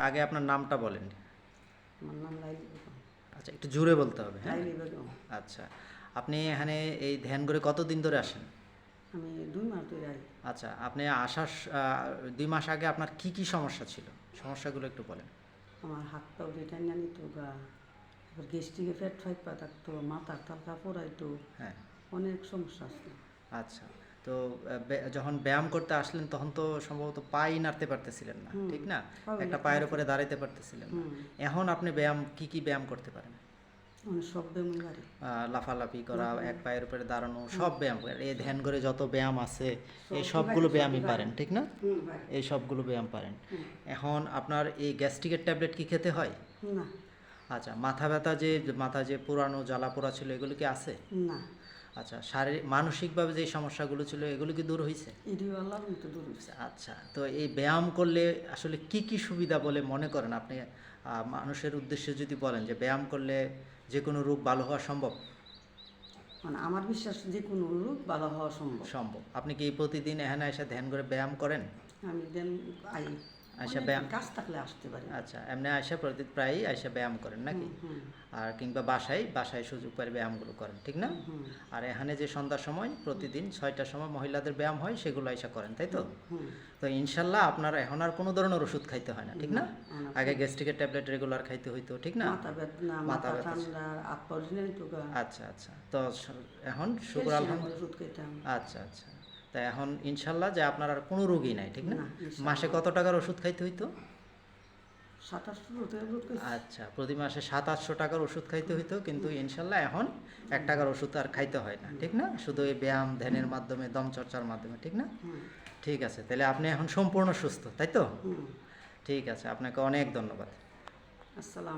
আগে আপনার নামটা বলেন। আমার নাম লাইলি বেগম। আচ্ছা, একটু জোরে বলতে হবে, হ্যাঁ? লাইলি বেগম। আচ্ছা, আপনি এখানে এই ধ্যান করে কতদিন ধরে আসেন? আমি 2 মাস ধরে আছি। আচ্ছা, আপনি আসার 2 মাস আগে আপনার কি কি সমস্যা ছিল? সমস্যাগুলো একটু বলেন। আমার হাত পা উঠে টাইনা নিত গা, তারপর গ্যাস্ট্রিকে পেট ফাইপা থাকতো, মাথার তালকা পোড়াইতো, হ্যাঁ। অনেক সমস্যা আছে। আচ্ছা, তো যখন ব্যায়াম করতে আসলেন তখন তো সম্ভবত পাই নাড়তে পারতেছিলেন না, ঠিক না? একটা পায়ের উপরে দাঁড়াইতে পারতেছিলেন না। এখন আপনি ব্যায়াম কি কি ব্যায়াম করতে পারেন? মানে সব ব্যায়ামই পারি। লাফালাফি করা, লাফালাফি। এক পায়ের উপরে দাঁড়ানো, সব ব্যায়াম করেন। এই ধ্যান করে যত ব্যায়াম আছে এই সবই সবগুলো পারি, ব্যায়ামই সবই পারেন, পারি। ঠিক না? পারি। এই সবগুলো ব্যায়াম পারেন। হুম। এখন আপনার এই গ্যাস্ট্রিকের ট্যাবলেট কি খেতে হয়? না। আচ্ছা, মাথা ব্যথা যে মাথা যে পুরানো জ্বালা পোড়া ছিল এগুলো কি আছে? না। আচ্ছা, মানসিকভাবে যে সমস্যাগুলো ছিল এগুলো কি দূর হয়েছে? এটিও আল্লাহর মতো দূর হইছে। আচ্ছা, তো এই ব্যায়াম করলে আসলে কি কি সুবিধা বলে মনে করেন আপনি? মানুষের উদ্দেশ্যে যদি বলেন যে ব্যায়াম করলে যে কোনো রোগ ভালো হওয়া সম্ভব? মানে আমার বিশ্বাস যে কোনো রোগ ভালো হওয়া সম্ভব। সম্ভব। আপনি কি প্রতিদিন এখানে এসে ধ্যান করে ব্যায়াম করেন? আমি দেন আই আচ্ছা, অনেক ব্যায়াম। কাজ থাকলে আসতে পারি। আচ্ছা, এমনি আইসা প্রায়ই আইসা ব্যায়াম করেন নাকি? হুম। আর কিংবা বাসায় সুযোগ পেলে ব্যায়ামগুলো করেন, ঠিক না? হুম। আর এখানে যে সন্ধ্যার সময় প্রতিদিন 6টার সময় মহিলাদের ব্যায়াম হয় সেগুলো আইসা করেন, তাই তো? হুম। তো ইনশাল্লাহ আপনার এখন আর কোনো ধরনের ওষুধ খাইতে হয় না, ঠিক না? না। আগে গ্যাস্ট্রিকের ট্যাবলেট রেগুলার খাইতে হইতো, ঠিক না? মাথা ব্যথা, মাথা মাথা ব্যথা। ঠান্ডা, হাত পা উঠে নিত গা। আচ্ছা, আচ্ছা, তো এখন শুক্র ক্যালসিয়ামের আলহামদুলিল্লাহ। ওষুধ খাইতাম। আচ্ছা, আচ্ছা, তা এখন ইনশাল্লাহ যে আপনার আর কোনো রোগই নাই, ঠিক না? না, ইনশাল্লাহ। মাসে কত টাকার ওষুধ খাইতে হইতো? 27 টাকা ওষুধ খাইছি। আচ্ছা, প্রতি মাসে 700-800 টাকার ওষুধ খাইতে হইতো, কিন্তু ইনশাল্লাহ এখন 1 টাকার ওষুধ আর খাইতে হয় না, ঠিক না? শুধু এই ব্যায়াম ধ্যানের মাধ্যমে, দমচর্চার মাধ্যমে, ঠিক না? হুম। ঠিক আছে, তাহলে আপনি এখন সম্পূর্ণ সুস্থ, তাই তো? হুম। ঠিক আছে, আপনাকে অনেক ধন্যবাদ। আসসালাম।